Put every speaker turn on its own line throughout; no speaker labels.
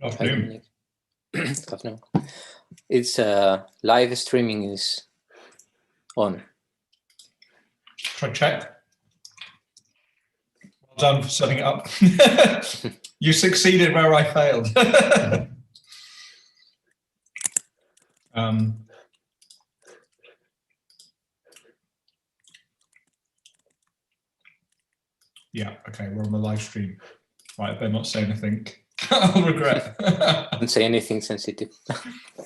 Afternoon.
Afternoon. It's live streaming is on.
Try check. Well done for setting it up. You succeeded where I failed. Yeah, okay, we're on the live stream. Right, I better not say anything. I'll regret.
Don't say anything sensitive.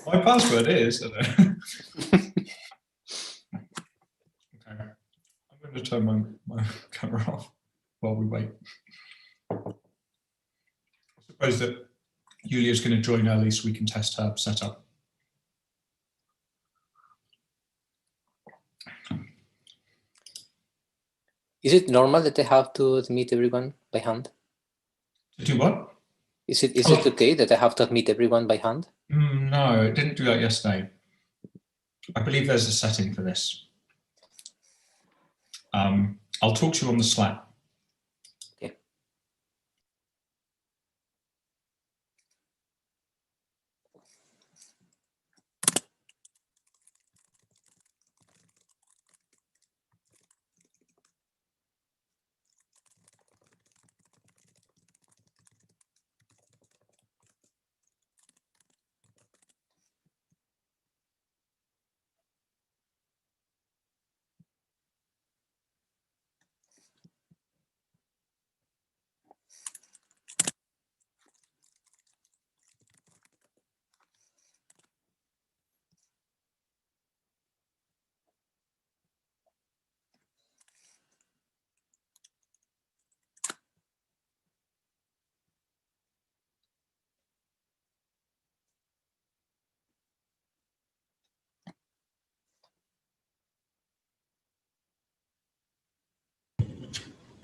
My password is. Okay. I'm going to turn my camera off while we wait. I suppose that Julia's going to join early so we can test her setup.
Is it normal that I have to admit everyone by hand?
To do what?
Is it okay that I have to admit everyone by hand?
No, it didn't do that yesterday. I believe there's a setting for this. I'll talk to you on the Slack.
Okay.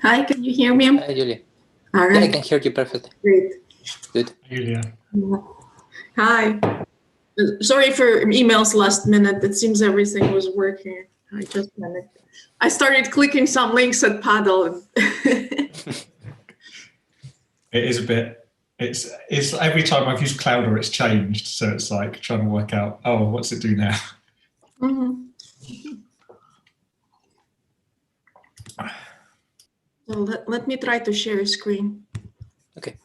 Hi, can you hear me?
Hi, Julia.
All right.
Yeah, I can hear you perfectly.
Great.
Good.
Hi, Julia.
Hi. Sorry for emails last minute. It seems everything was working. I just panicked. I started clicking some links at PADL.
It is a bit. It's every time I've used Clouder, it's changed. So it's like trying to work out, oh, what's it do now?
Mm-hmm. So let me try to share a screen.
Okay.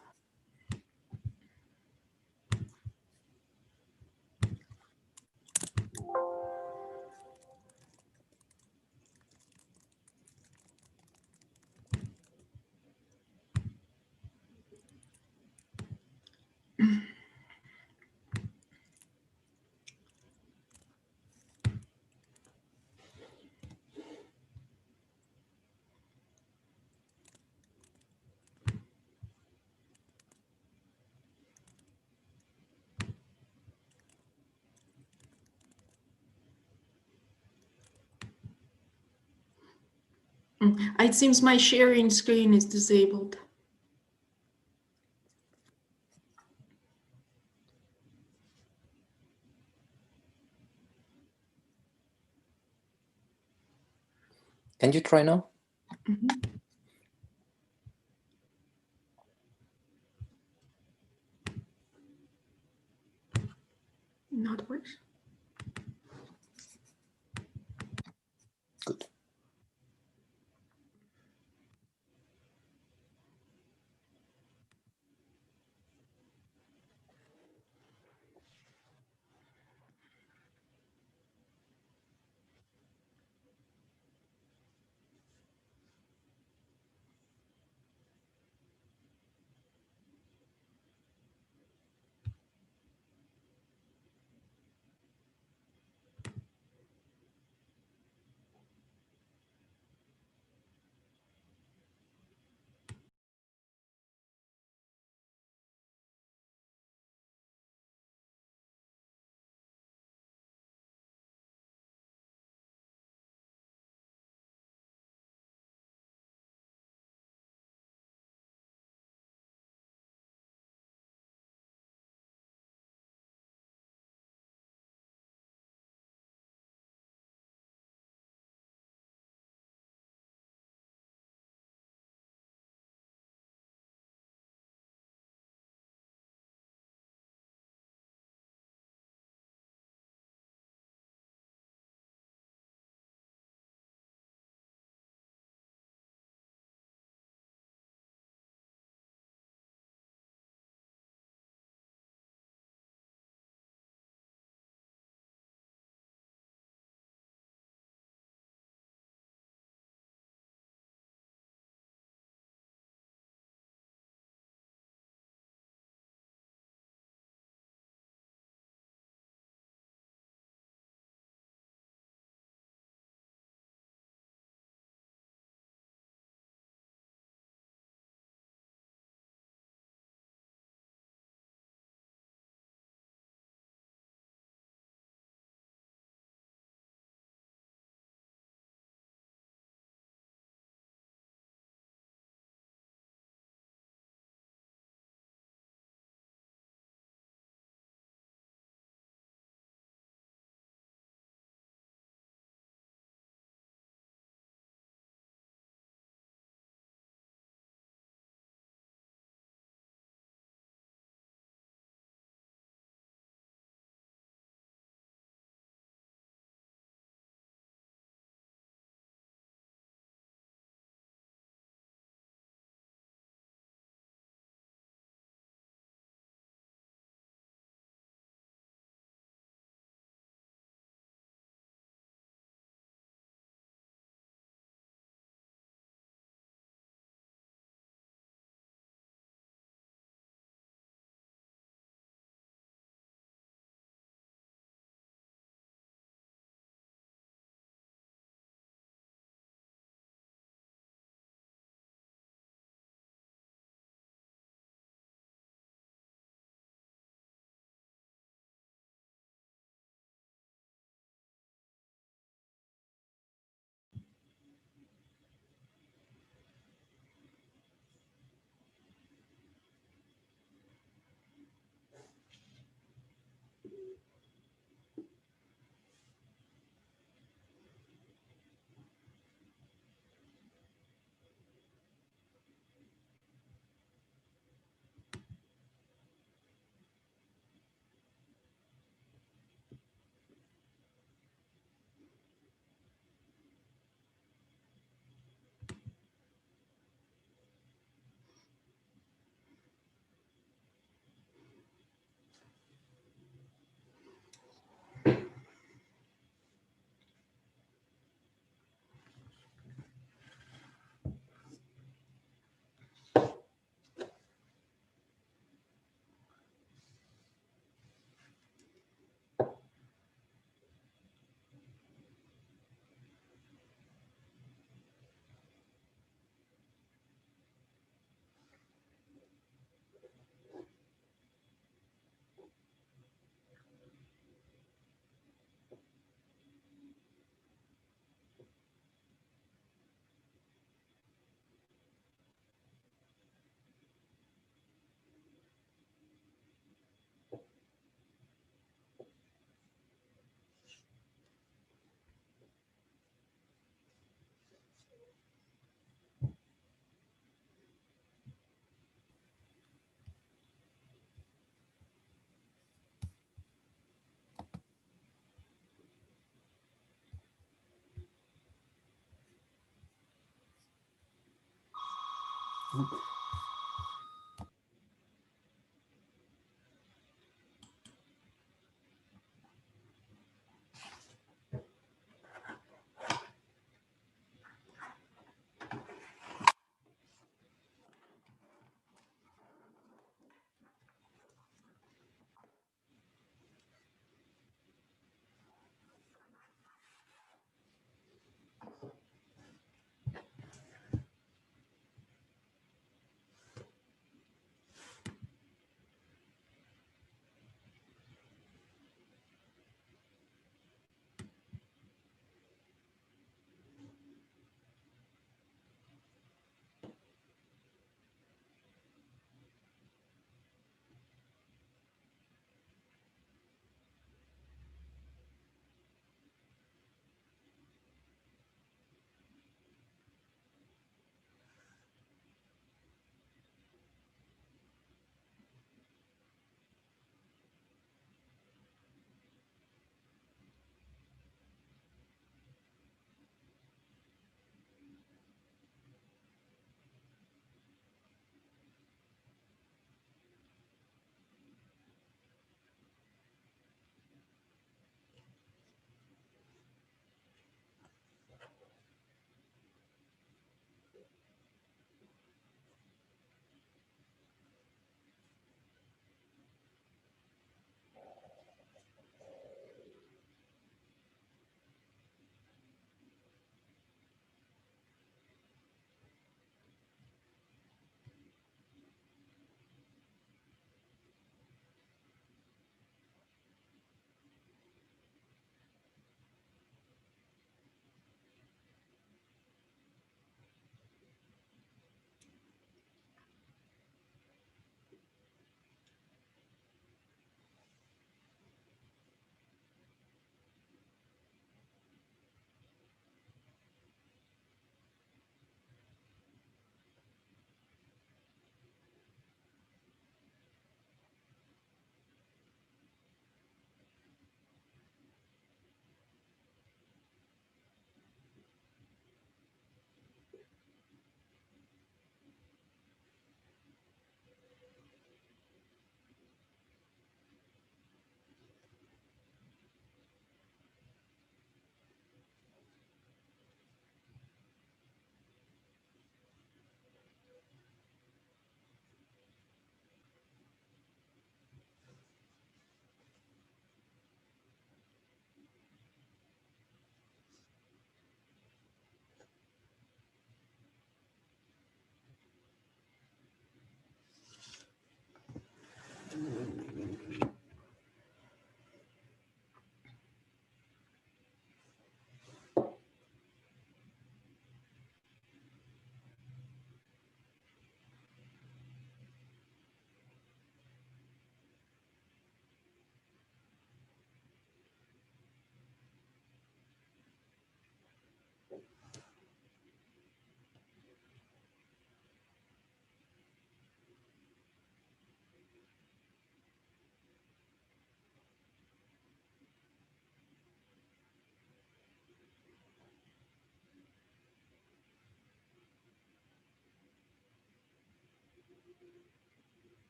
It seems my sharing screen is disabled.
Can you try now?
Mm-hmm. Not works.
Good.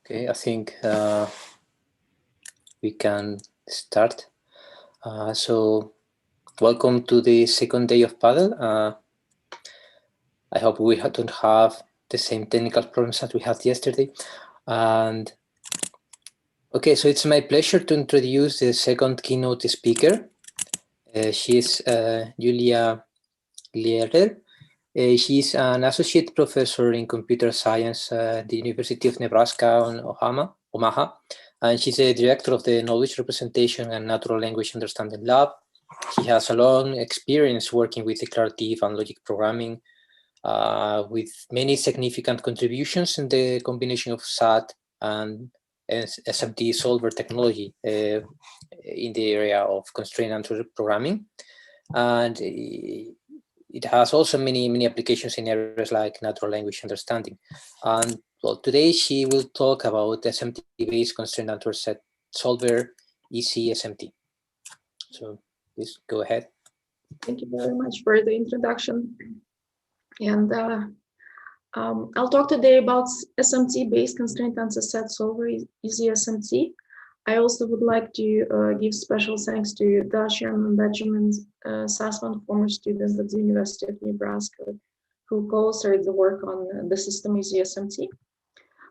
Okay, I think we can start. So welcome to the second day of PADL. I hope we don't have the same technical problems that we had yesterday. And okay, so it's my pleasure to introduce the second keynote speaker. She's Julia Lierler. She's an associate professor in computer science at the University of Nebraska in Omaha, and she's the director of the Knowledge Representation and Natural Language Understanding Lab. She has a long experience working with declarative and logic programming, with many significant contributions in the combination of SAT and SMT solver technology in the area of constraint and programming. And it has also many applications in areas like natural language understanding. And well, today she will talk about SMT-based constraint and set solver, EZSMT. So please go ahead.
Thank you very much for the introduction. And I'll talk today about SMT-based constraint answer set solver, EZSMT. I also would like to give special thanks to Dasha and Benjamin Susman, former student at the University of Nebraska, who co-authored the work on the system EZSMT.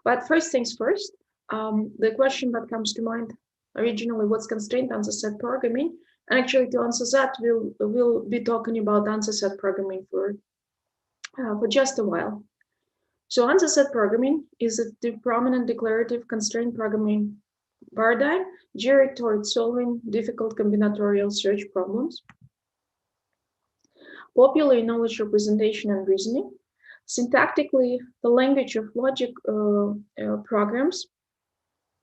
But first things first, the question that comes to mind originally, what's constraint answer set programming? And actually, to answer that, we'll be talking about answer set programming for just a while. So answer set programming is the prominent declarative constraint programming paradigm geared towards solving difficult combinatorial search problems. Popular in knowledge representation and reasoning. Syntactically, the language of logic programs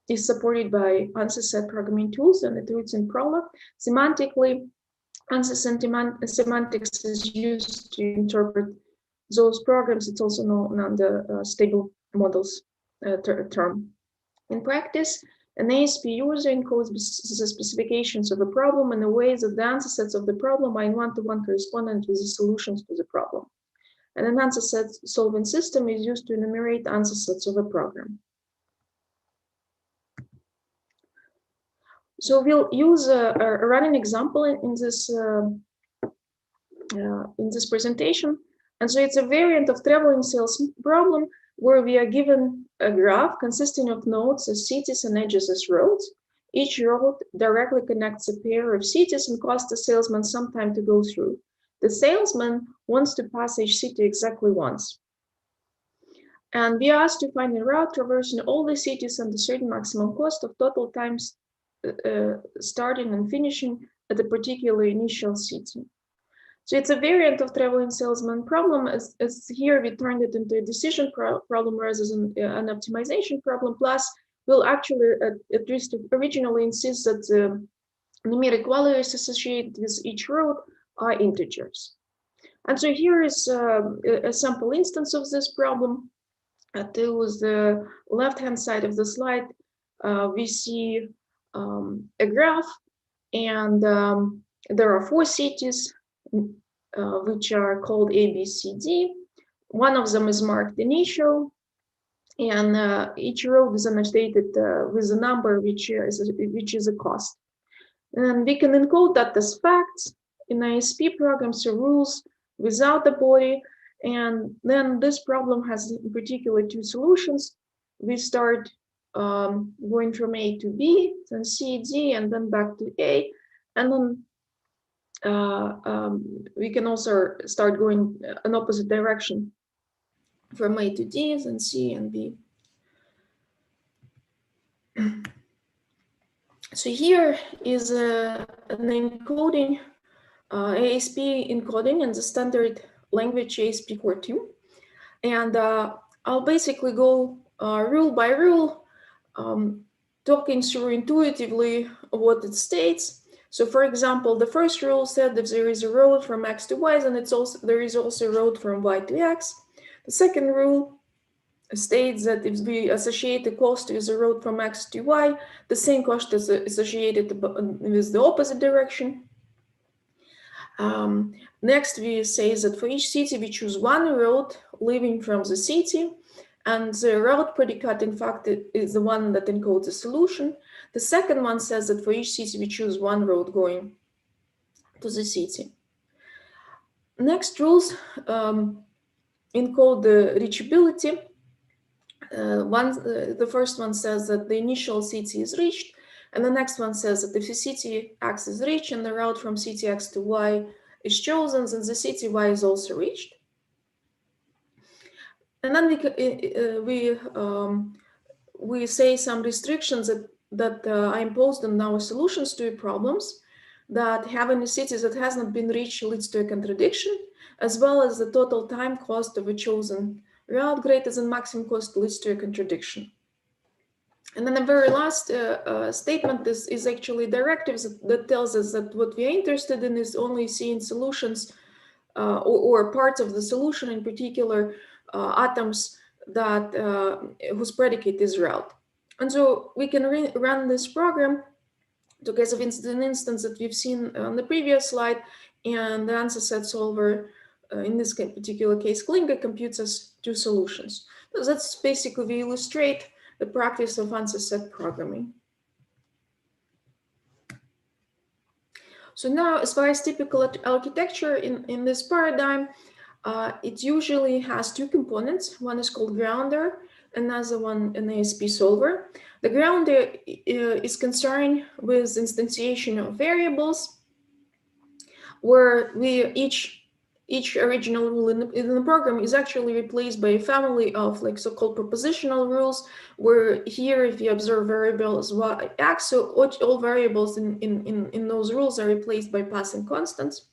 is supported by answer set programming tools and it roots in Prolog. Semantically, answer semantics is used to interpret those programs. It's also known under stable models term. In practice, an ASP user encodes the specifications of a problem in a way that the answer sets of the problem are in one-to-one correspondent with the solutions to the problem. And an answer set solving system is used to enumerate answer sets of a program. So we'll use a running example in this presentation. And so it's a variant of traveling sales problem where we are given a graph consisting of nodes as cities and edges as roads. Each road directly connects a pair of cities and costs the salesman some time to go through. The salesman wants to pass each city exactly once. And we are asked to find a route traversing all the cities and a certain maximum cost of total times starting and finishing at a particular initial city. So it's a variant of traveling salesman problem. As here we turned it into a decision problem rather than an optimization problem. Plus, we'll actually at least originally insist that the numeric values associated with each road are integers. And so here is a sample instance of this problem. To the left-hand side of the slide, we see a graph, and there are 4 cities which are called A, B, C, D. One of them is marked initial, and each road is annotated with a number which is a cost. And we can encode that as facts in ASP programs or rules without the body. And then this problem has in particular 2 solutions. We start going from A to B, then C, D, and then back to A. And then we can also start going an opposite direction from A to D, then C and B. So here is an encoding, ASP encoding in the standard language ASP core 2. And I'll basically go rule by rule, talking through intuitively what it states. So for example, the first rule said if there is a road from X to Y, then there is also a road from Y to X. The second rule states that if we associate the cost with a road from X to Y, the same cost is associated with the opposite direction. Next, we say that for each city, we choose one road leaving from the city, And the route predicate, in fact, is the one that encodes the solution. The second one says that for each city, we choose one road going to the city. Next rules encode the reachability. The first one says that the initial city is reached, and the next one says that if the city X is reached and the route from city X to Y is chosen, then the city Y is also reached. And then we say some restrictions that are imposed on our solutions to problems, that having a city that has not been reached leads to a contradiction, as well as the total time cost of a chosen route greater than maximum cost leads to a contradiction. And then the very last statement is actually directives that tells us that what we are interested in is only seeing solutions or parts of the solution, in particular atoms that whose predicate is route. And so we can run this program to case of an instance that we've seen on the previous slide, and the answer set solver, in this particular case, Klinga, computes us two solutions. So that's basically, we illustrate the practice of answer set programming. So now, as far as typical architecture in this paradigm, it usually has two components. One is called grounder, another one an ASP solver. The grounder is concerned with instantiation of variables, where each original rule in the program is actually replaced by a family of like so-called propositional rules, where here if you observe variables x, so all variables in those rules are replaced by passing constants.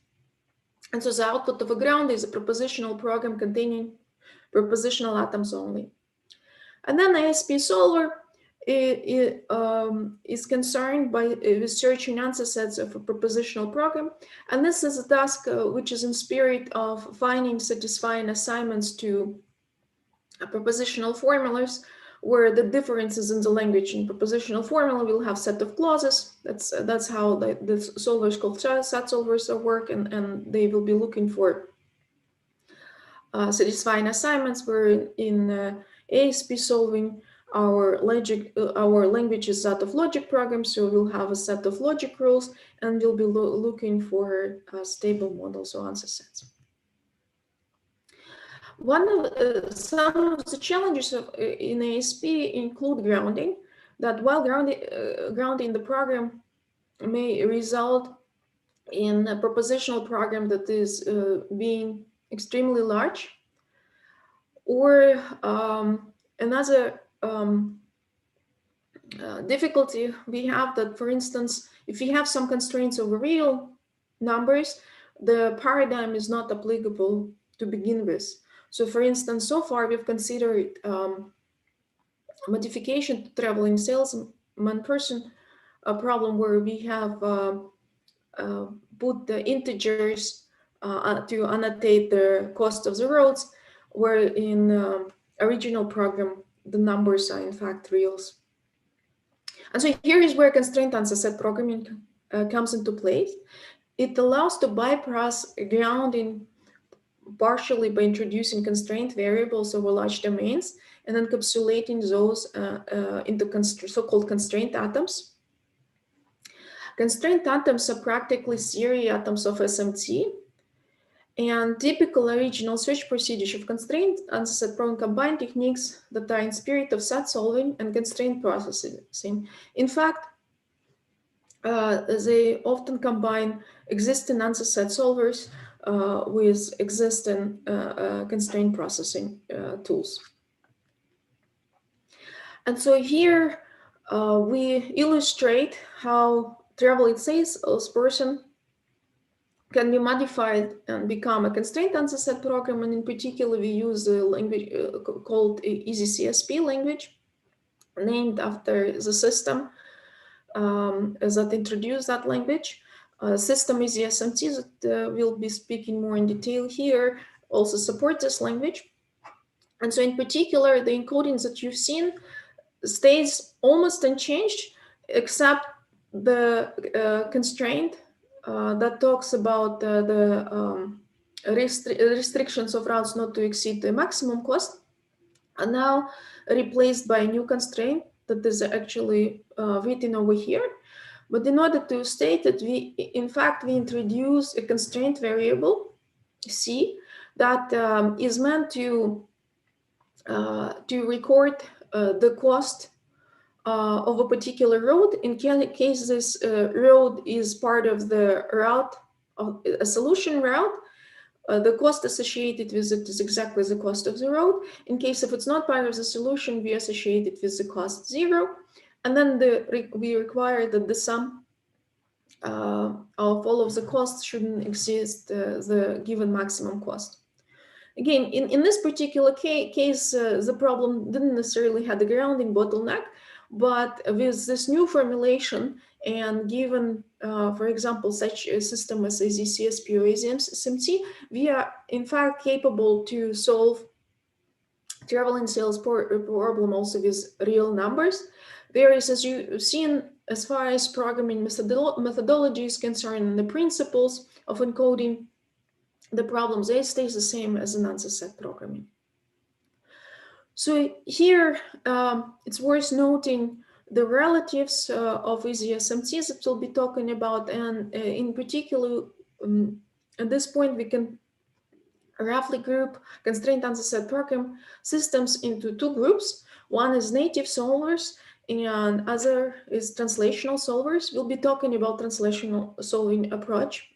And so the output of a ground is a propositional program containing propositional atoms only. And then the ASP solver is concerned with searching answer sets of a propositional program. And this is a task which is in spirit of finding satisfying assignments to propositional formulas, where the differences in the language in propositional formula will have set of clauses. That's how the solvers called set solvers work, and they will be looking for satisfying assignments, where in ASP solving, our language is set of logic programs, so we'll have a set of logic rules, and we'll be looking for stable models or answer sets. Some of the challenges in ASP include grounding, that while grounding the program may result in a propositional program that is being extremely large, or another difficulty we have that, for instance, if we have some constraints over real numbers, the paradigm is not applicable to begin with. So for instance, so far we've considered modification to traveling salesman person, a problem where we have put the integers to annotate the cost of the roads, where in original program the numbers are in fact reals. And so here is where constraint answer set programming comes into place. It allows to bypass grounding partially by introducing constraint variables over large domains and encapsulating those into so-called constraint atoms. Constraint atoms are practically series atoms of SMT, and typical original search procedures of constraint answer set programming combine techniques that are in spirit of set solving and constraint processing. In fact, they often combine existing answer set solvers with existing constraint processing tools. And so here we illustrate how traveling salesperson can be modified and become a constraint answer set program. And in particular, we use a language called EZCSP language, named after the system that introduced that language. System EZSMT that we'll be speaking more in detail here also supports this language. And so in particular, the encodings that you've seen stays almost unchanged, except the constraint that talks about the restrictions of routes not to exceed the maximum cost. are now replaced by a new constraint that is actually written over here. But in order to state it, we introduce a constraint variable, C, that is meant to record the cost of a particular road in case this road is part of the route, of a solution route. The cost associated with it is exactly the cost of the road. In case if it's not part of the solution, we associate it with the cost 0. And then we require that the sum of all of the costs shouldn't exceed the given maximum cost. Again, in this particular case, the problem didn't necessarily have the grounding bottleneck, but with this new formulation and given, for example, such a system as EZCSP or EZSMT, we are in fact capable to solve traveling sales problem also with real numbers. Whereas, as you've seen, as far as programming methodology is concerned, the principles of encoding the problems, they stay the same as in answer set programming. So here, it's worth noting the relatives of EZSMTs that we'll be talking about, and in particular, at this point, we can roughly group constraint answer set program systems into two groups. One is native solvers, and other is translational solvers. We'll be talking about translational solving approach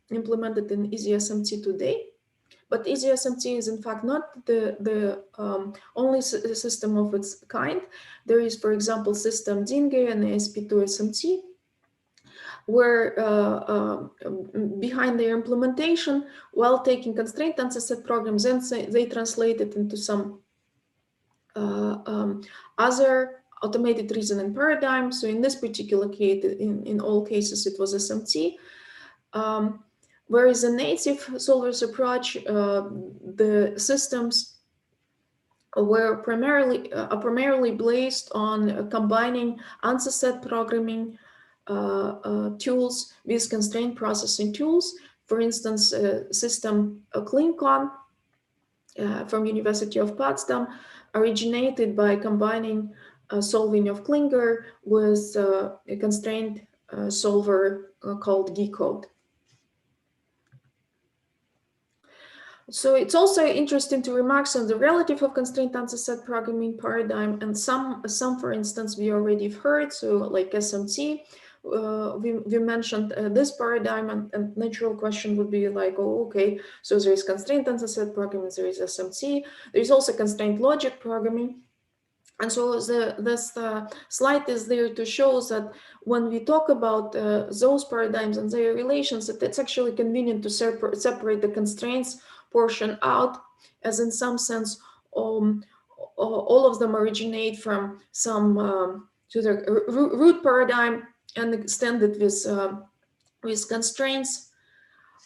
implemented in EZSMT today. But EZSMT is in fact not the only system of its kind. There is, for example, system DINGE and ASP2SMT, where behind their implementation, while taking constraint answer set programs, and they translate it into some other automated reasoning paradigm. So in this particular case, in all cases, it was SMT. Whereas a native solvers approach, the systems were primarily based on combining answer set programming tools with constraint processing tools. For instance, system CleanCon from University of Potsdam originated by combining solving of Klinger with a constraint solver called G-code. So it's also interesting to remark on the relative of constraint answer set programming paradigm, and some for instance, we already heard, so like SMT, we mentioned this paradigm, and natural question would be like, oh, okay, so there is constraint answer set programming, there is SMT, there is also constraint logic programming. And so this slide is there to show that when we talk about those paradigms and their relations, that it's actually convenient to separate the constraints portion out, as in some sense all of them originate from some to the root paradigm and extended with constraints.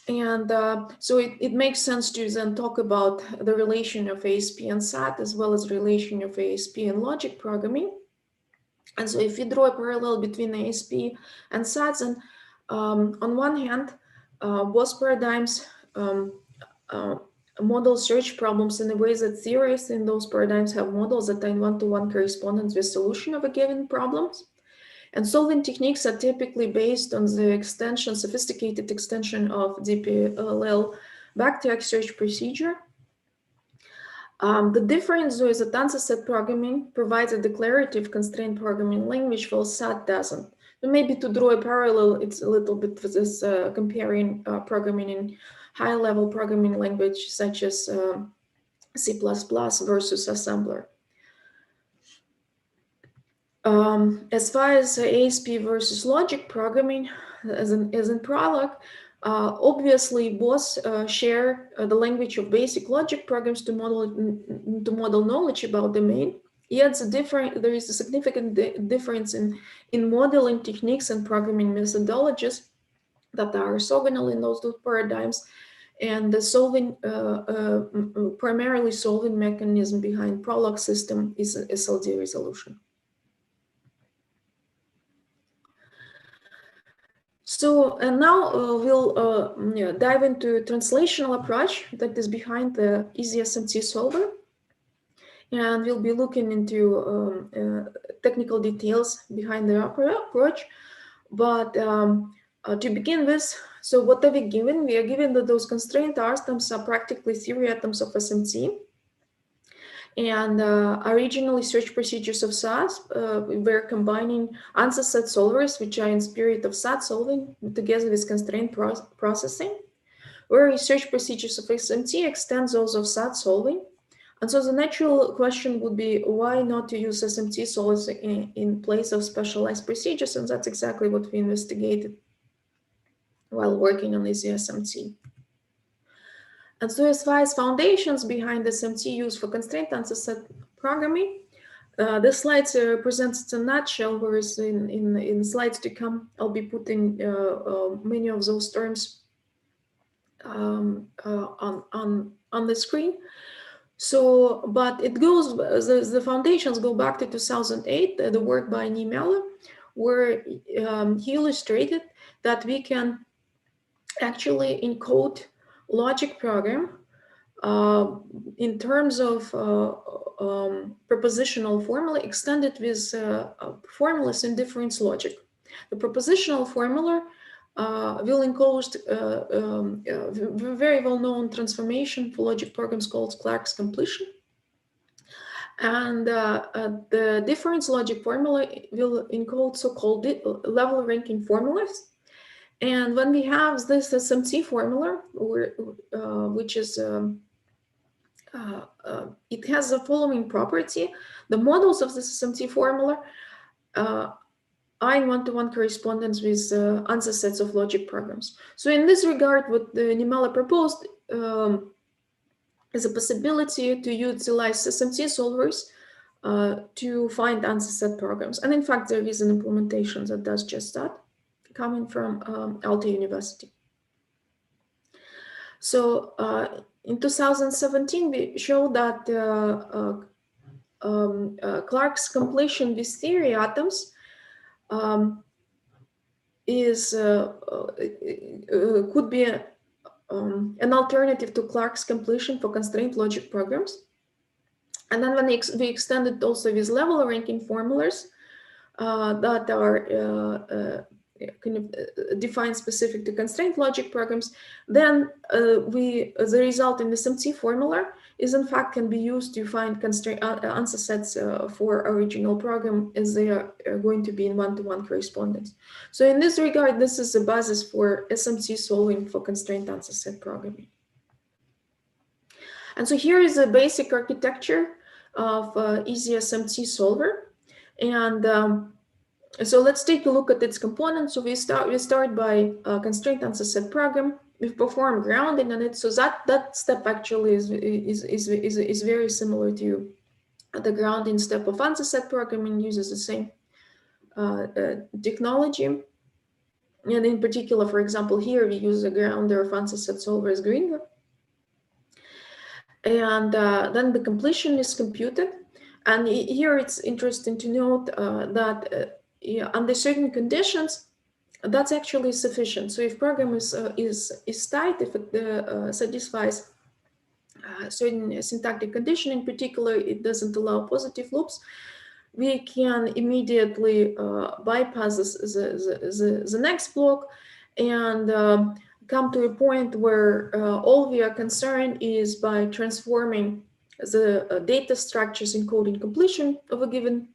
And so it makes sense to then talk about the relation of ASP and SAT, as well as relation of ASP and logic programming. And so if we draw a parallel between ASP and SAT, then on one hand, both paradigms model search problems in a way that theorists in those paradigms have models that are in one-to-one correspondence with solution of a given problems. And solving techniques are typically based on the sophisticated extension of DPLL backtrack search procedure. The difference though is that answer set programming provides a declarative constraint programming language, while SAT doesn't. So maybe to draw a parallel, it's a little bit for this comparing programming in high-level programming language such as C++ versus assembler. As far as ASP versus logic programming, as in Prolog, obviously both share the language of basic logic programs to model knowledge about domain. Yet there is a significant difference in modeling techniques and programming methodologies that are orthogonal in those two paradigms, and the primarily solving mechanism behind Prolog system is SLD resolution. So, and now we'll dive into translational approach that is behind the EZSMT solver. and we'll be looking into technical details behind the approach. But to begin with, so what are we given? We are given that those constraint atoms are practically theory atoms of SMT. And originally search procedures of SAS were combining answer set solvers, which are in spirit of SAT solving, together with constraint processing, where research procedures of SMT extend those of SAT solving. And so the natural question would be, why not to use SMT solvers in place of specialized procedures? And that's exactly what we investigated while working on EZSMT. And so as far as foundations behind SMT used for constraint answer set programming, this slide presents a nutshell, whereas in slides to come, I'll be putting many of those terms on the screen. So, but it goes, the foundations go back to 2008, the work by Niemela, where he illustrated that we can actually encode logic program in terms of propositional formula extended with formulas in difference logic. The propositional formula will encode very well-known transformation for logic programs called Clark's completion. And the difference logic formula will encode so-called level ranking formulas. And when we have this SMT formula, which is it has the following property: the models of this SMT formula are in one-to-one correspondence with answer sets of logic programs. So in this regard, what the Niemela proposed is a possibility to utilize SMT solvers to find answer set programs. And in fact, there is an implementation that does just that, coming from Aalto University. So in 2017, we showed that Clark's completion with theory atoms could be an alternative to Clark's completion for constraint logic programs. And then when we extended also with level ranking formulas that are kind of defined specific to constraint logic programs, then the result in the SMT formula is in fact can be used to find constraint answer sets for original program, as they are going to be in one-to-one correspondence. So in this regard, this is the basis for SMT solving for constraint answer set programming. And so here is a basic architecture of EZSMT solver. And so let's take a look at its components. So we start by constraint answer set program. We perform grounding on it. So that step actually is very similar to the grounding step of answer set programming, uses the same technology. And in particular, for example, here we use a grounder of answer set solver as Greenwood. And then the completion is computed. And here it's interesting to note that under certain conditions, that's actually sufficient. So if program is tight, if it satisfies certain syntactic condition, in particular, it doesn't allow positive loops, we can immediately bypass the next block and come to a point where all we are concerned is by transforming the data structures encoding completion of a given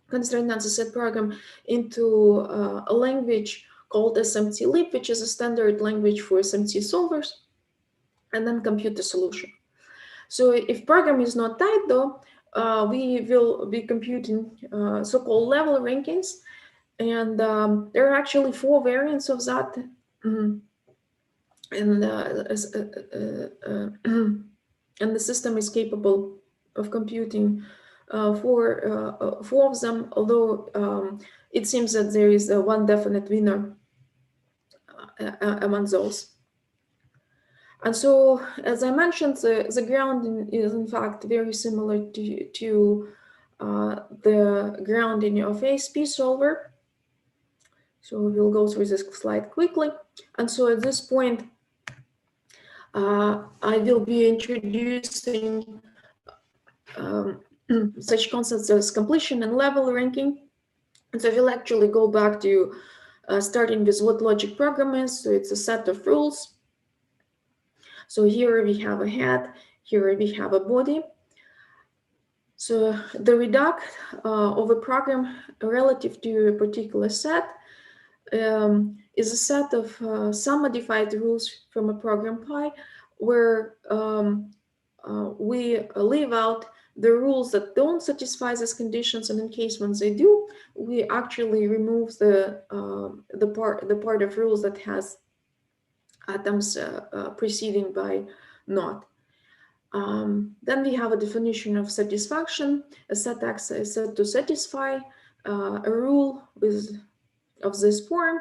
constraint answer set program into a language called SMT-lib, which is a standard language for SMT solvers, and then compute the solution. So if program is not tight though, we will be computing so-called level rankings, and there are actually 4 variants of that. And the system is capable of computing 4 of them, although it seems that there is one definite winner among those. And so, as I mentioned, the grounding is in fact very similar to the grounding of ASPI solver. So we'll go through this slide quickly. And so at this point, I will be introducing such concepts as completion and level ranking. And so we'll actually go back to starting with what logic program is. So it's a set of rules. So here we have a head, here we have a body. So the reduct of a program relative to a particular set is a set of some modified rules from a program pi, where we leave out the rules that don't satisfy these conditions, and in case when they do, we actually remove the part of rules that has atoms preceding by not. Then we have a definition of satisfaction. A set X is said to satisfy a rule of this form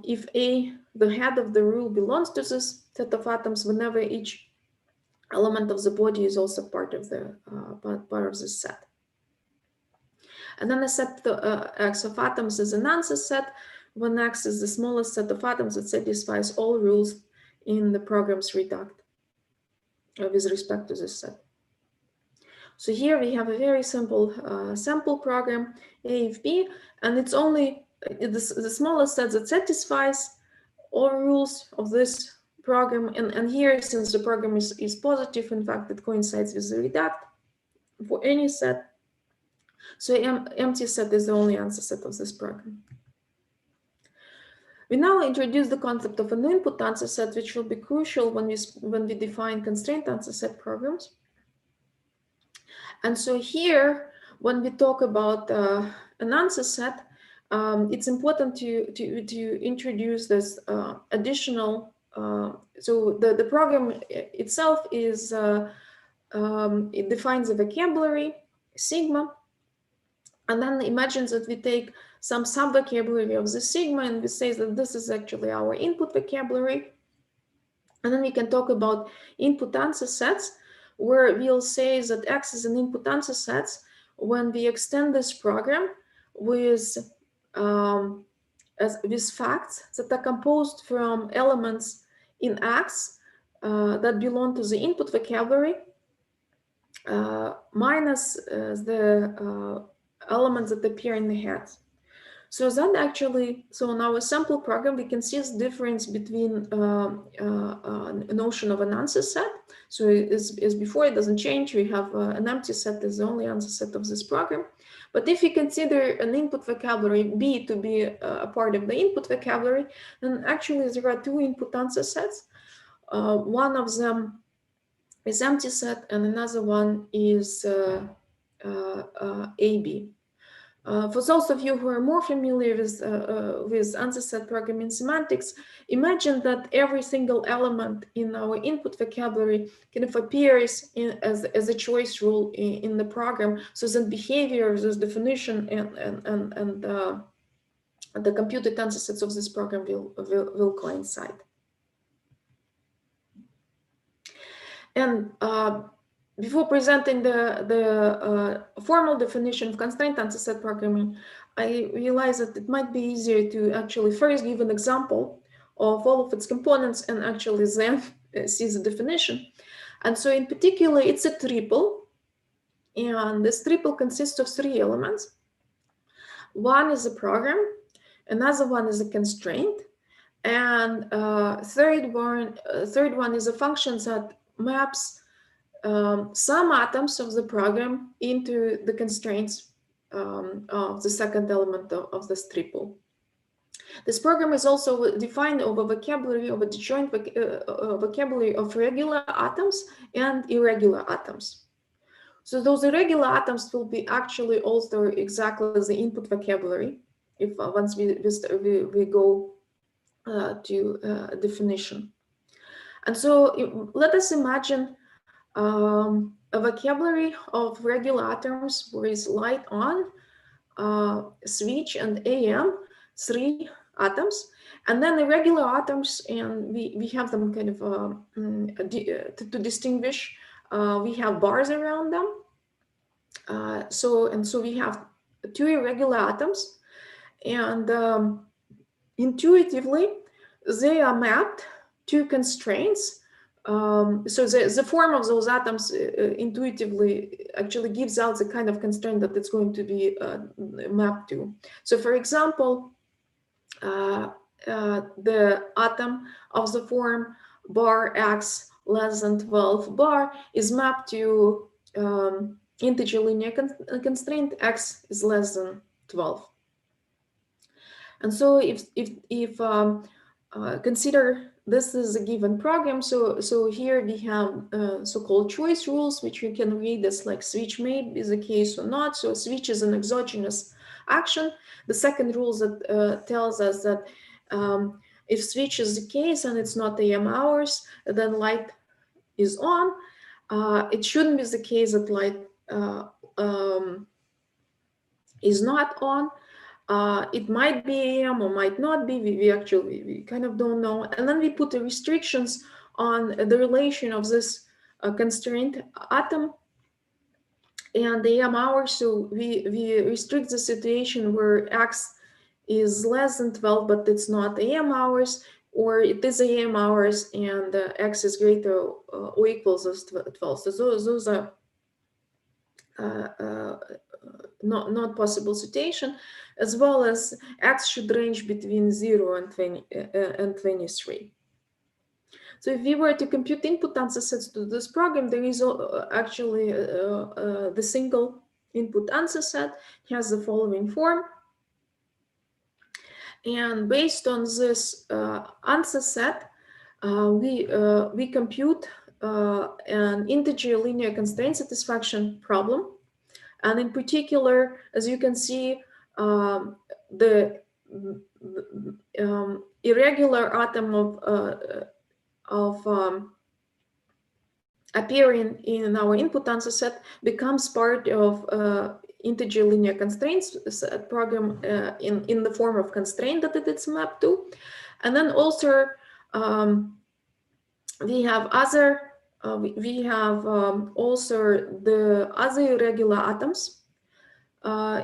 if the head of the rule belongs to this set of atoms whenever each element of the body is also part of the this set. And then a set X of atoms is an answer set when X is the smallest set of atoms that satisfies all rules in the program's reduct with respect to this set. So here we have a very simple sample program, A if B, and it's only the smallest set that satisfies all rules of this program. And here, since the program is positive, in fact, it coincides with the reduct for any set. So empty set is the only answer set of this program. We now introduce the concept of an input answer set, which will be crucial when we define constraint answer set programs. And so here, when we talk about an answer set, it's important to introduce this additional. So the program itself is it defines a vocabulary sigma, and then imagines that we take some sub-vocabulary of the sigma and we say that this is actually our input vocabulary. And then we can talk about input answer sets, where we'll say that X is an input answer set when we extend this program with facts that are composed from elements in X that belong to the input vocabulary minus the elements that appear in the head. So that actually, so in our sample program, we can see the difference between a notion of an answer set. So as before, it doesn't change. We have an empty set as the only answer set of this program. But if you consider an input vocabulary B to be a part of the input vocabulary, then actually there are two input answer sets. One of them is empty set, and another one is AB. For those of you who are more familiar with answer set programming semantics, imagine that every single element in our input vocabulary kind of appears as a choice rule in the program, so that behavior, this definition, and the computed answer sets of this program will coincide. And before presenting the formal definition of constraint answer set programming, I realized that it might be easier to actually first give an example of all of its components and actually then see the definition. And so in particular, it's a triple. And this triple consists of three elements. One is a program, another one is a constraint, and third one is a function that maps some atoms of the program into the constraints of the second element of this triple. This program is also defined over vocabulary of a disjoint vocabulary of regular atoms and irregular atoms. So those irregular atoms will be actually also exactly as the input vocabulary if once we go to a definition. And so let us imagine a vocabulary of regular atoms with light on, switch, and AM, three atoms, and then the atoms, and we have them kind of to distinguish. We have bars around them. So we have two irregular atoms, and intuitively they are mapped to constraints so the form of those atoms intuitively actually gives out the kind of constraint that it's going to be mapped to. So for example, the atom of the form bar x less than 12 bar is mapped to integer linear constraint x is less than 12. And so if consider this is a given program, so here we have so-called choice rules, which you can read as like switch may be the case or not. So switch is an exogenous action. The second rule that tells us that if switch is the case and it's not AM hours, then light is on. It shouldn't be the case that light is not on. It might be AM or might not be. We kind of don't know. And then we put the restrictions on the relation of this constraint atom and the AM hours. So we restrict the situation where X is less than 12, but it's not AM hours, or it is AM hours and X is greater or equals as 12. So those are not possible situation, as well as X should range between 0 and 23. So if we were to compute input answer sets to this program, there is actually the single input answer set has the following form. And based on this answer set, we compute an integer linear constraint satisfaction problem. And in particular, as you can see, the irregular atom of appearing in our input answer set becomes part of integer linear constraints program in the form of constraint that it's mapped to. And then also we have other also the other irregular atoms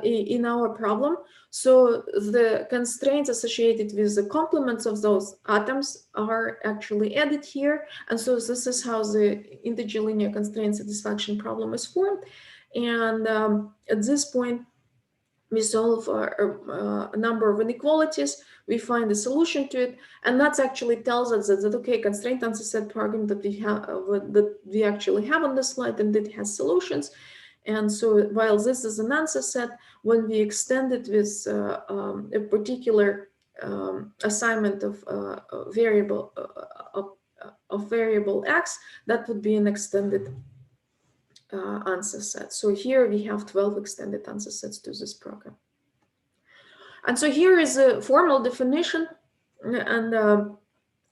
in our problem. So the constraints associated with the complements of those atoms are actually added here. And so this is how the integer linear constraint satisfaction problem is formed. And at this point, we solve a number of inequalities, we find a solution to it, and that actually tells us that okay, constraint answer set program that we actually have on the slide, and it has solutions. And so while this is an answer set, when we extend it with a particular assignment of variable x, that would be an extended answer set. So here we have 12 extended answer sets to this program. And so here is a formal definition. And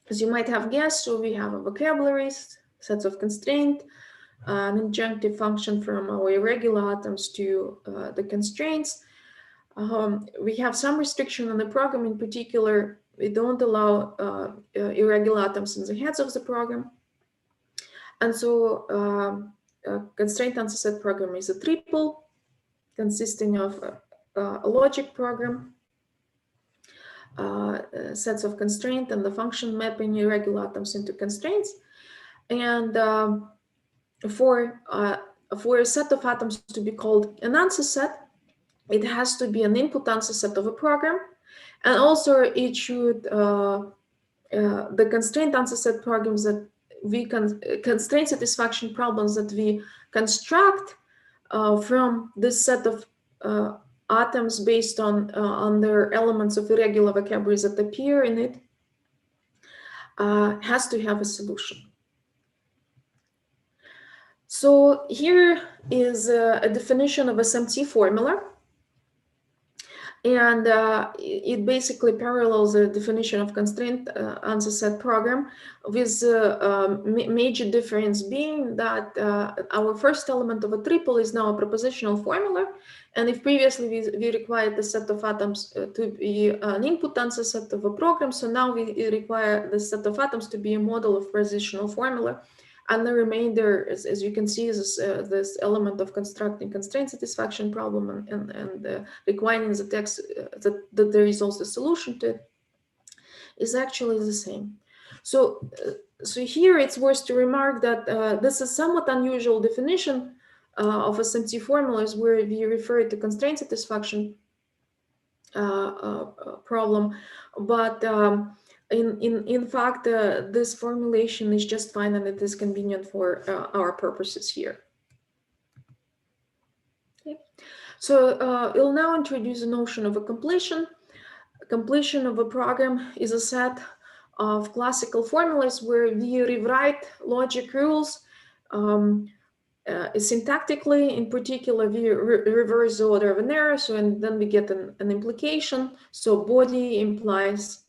as you might have guessed, so we have a vocabulary, sets of constraint, an adjunctive function from our irregular atoms to the constraints. We have some restriction on the program. In particular, we don't allow irregular atoms in the heads of the program. And so constraint answer set program is a triple consisting of a logic program, sets of constraint, and the function mapping irregular atoms into constraints. And for a set of atoms to be called an answer set, it has to be an input answer set of a program, and also it should the constraint answer set programs that we constraint satisfaction problems that we construct from this set of atoms based on their elements of irregular vocabularies that appear in it has to have a solution. So here is a definition of SMT formula. And it basically parallels the definition of constraint answer set program, with major difference being that our first element of a triple is now a propositional formula. And if previously we required the set of atoms to be an input answer set of a program, so now we require the set of atoms to be a model of propositional formula. And the remainder, as you can see, is this element of constructing constraint satisfaction problem and requiring the text that there is also a solution to it, is actually the same. So So here it's worth to remark that this is somewhat unusual definition of SMT formulas, where we refer to constraint satisfaction problem, but in fact this formulation is just fine and it is convenient for our purposes here. Okay. So we'll now introduce the notion of a completion. Completion of a program is a set of classical formulas where we rewrite logic rules syntactically. In particular, we reverse the order of an error, so and then we get an implication. So body implies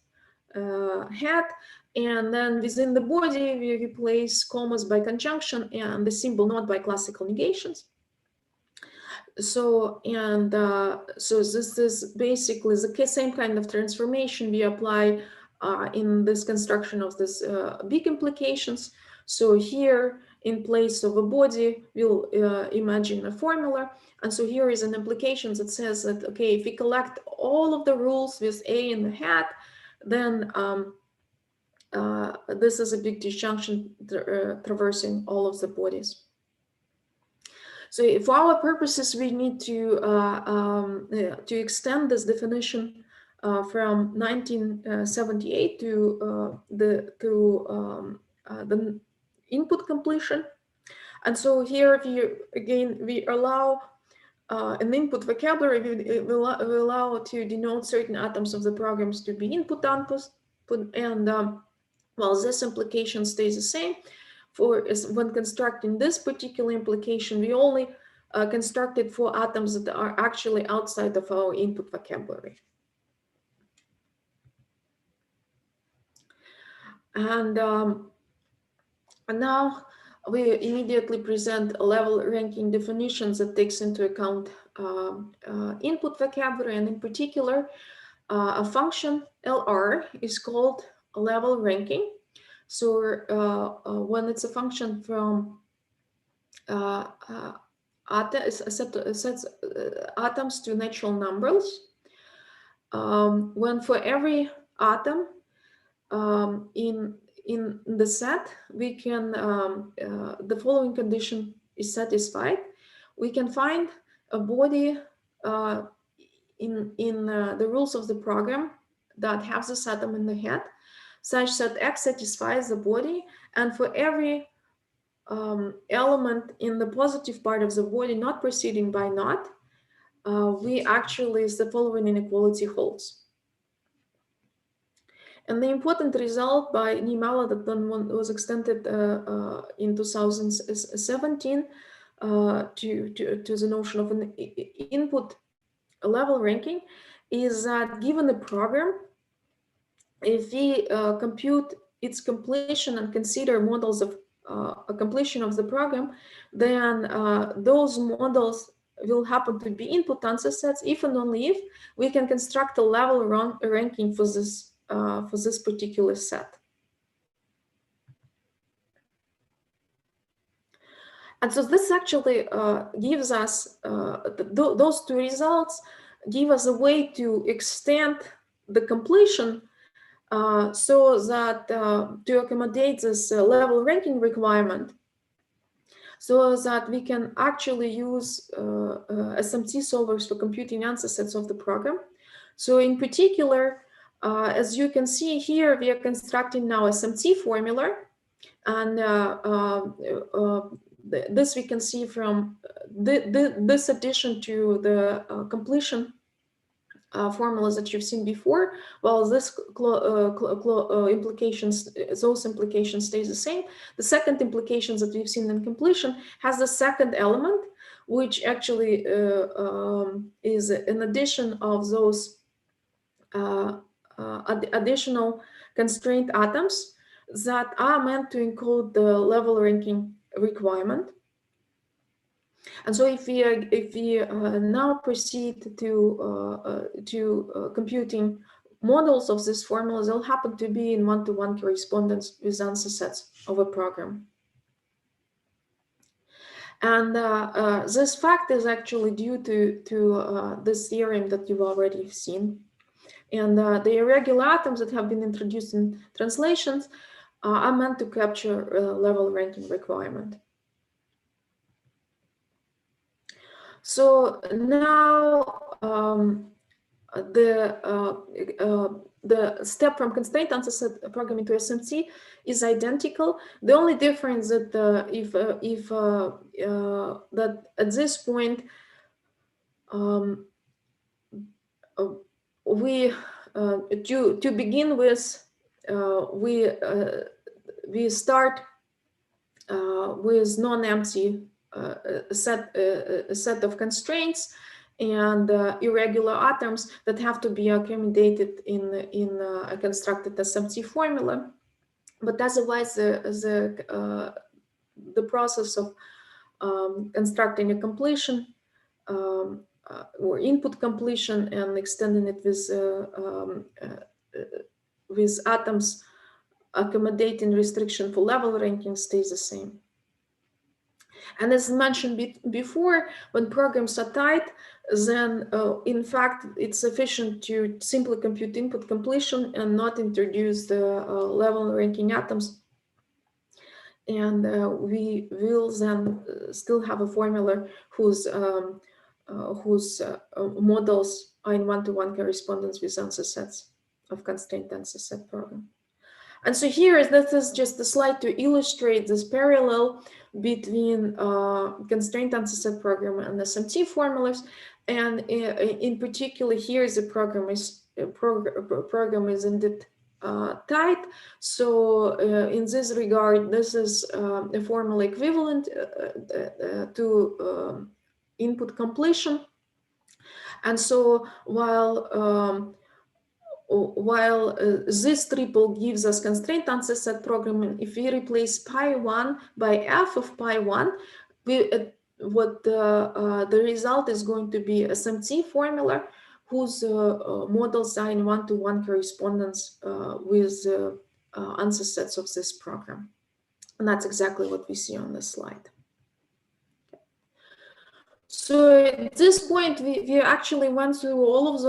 head, and then within the body we replace commas by conjunction and the symbol not by classical negations. So so this is basically the same kind of transformation we apply in this construction of this big implications. So here, in place of a body, we'll imagine a formula. And so here is an implication that says that, okay, if we collect all of the rules with A in the head, then this is a big disjunction traversing all of the bodies. So for our purposes, we need to extend this definition from 1978 to the input completion. And so here we allow an input vocabulary. We allow to denote certain atoms of the programs to be input outputs, and well, this implication stays the same. When constructing this particular implication, we only construct it for atoms that are actually outside of our input vocabulary. And now we immediately present a level ranking definition that takes into account input vocabulary, and in particular, a function LR is called a level ranking. So when it's a function from sets atoms to natural numbers, when for every atom in the set we can the following condition is satisfied, we can find a body in the rules of the program that have this atom in the head, such that X satisfies the body, and for every element in the positive part of the body not proceeding by not, we actually, the following inequality holds. And the important result by Niemela that then was extended in 2017 to the notion of an input level ranking is that given the program, if we compute its completion and consider models of a completion of the program, then those models will happen to be input answer sets if and only if we can construct a level ranking for this particular set. And so this actually gives us, those two results give us a way to extend the completion so that to accommodate this level ranking requirement, so that we can actually use SMT solvers for computing answer sets of the program. So in particular, as you can see here, we are constructing now SMT formula, and this we can see from this addition to the completion formulas that you've seen before. Well, this implications, those implications stays the same. The second implications that we've seen in completion has the second element, which actually is an addition of those additional constraint atoms that are meant to encode the level ranking requirement. And so if we now proceed to computing models of these formulas, they'll happen to be in one-to-one correspondence with answer sets of a program. And this fact is actually due to this theorem that you've already seen. And the irregular atoms that have been introduced in translations are meant to capture level ranking requirement. So now the step from constraint answer set programming to SMT is identical. The only difference that that at this point we to begin with we start with non-empty a set of constraints and irregular atoms that have to be accommodated in a constructed SMT formula. But otherwise, the process of constructing a completion or input completion and extending it with atoms accommodating restriction for level ranking stays the same. And as mentioned before, when programs are tight, then in fact, it's sufficient to simply compute input completion and not introduce the level ranking atoms. And we will then still have a formula whose models are in one-to-one correspondence with answer sets of constraint answer set program. And so here, this is just a slide to illustrate this parallel between constraint answer set program and SMT formulas. And in particular, here the program is indeed tight. So in this regard, this is a formula equivalent to input completion. And so while this triple gives us constraint answer set programming, if we replace pi1 by f of pi1, the result is going to be a SMT formula whose models are in one-to-one correspondence with answer sets of this program. And that's exactly what we see on this slide. So at this point, we actually went through all of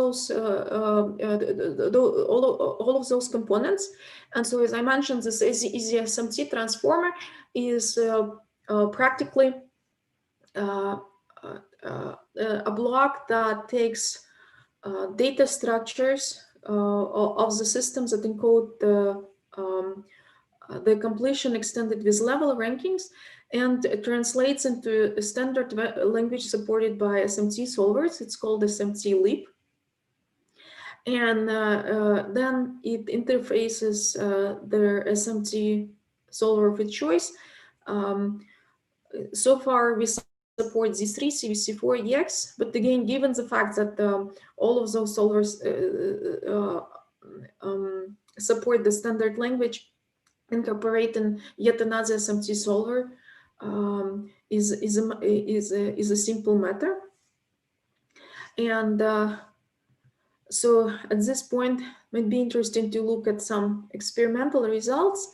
those components, and so as I mentioned, this EZSMT transformer is practically a block that takes data structures of the systems that encode the completion extended with level rankings and translates into a standard language supported by SMT solvers. It's called SMT leap. And then it interfaces their SMT solver of its choice. So far, we support Z3, CVC4, EX, but again, given the fact that all of those solvers support the standard language, incorporating yet another SMT solver is a simple matter. And so at this point, it might be interesting to look at some experimental results.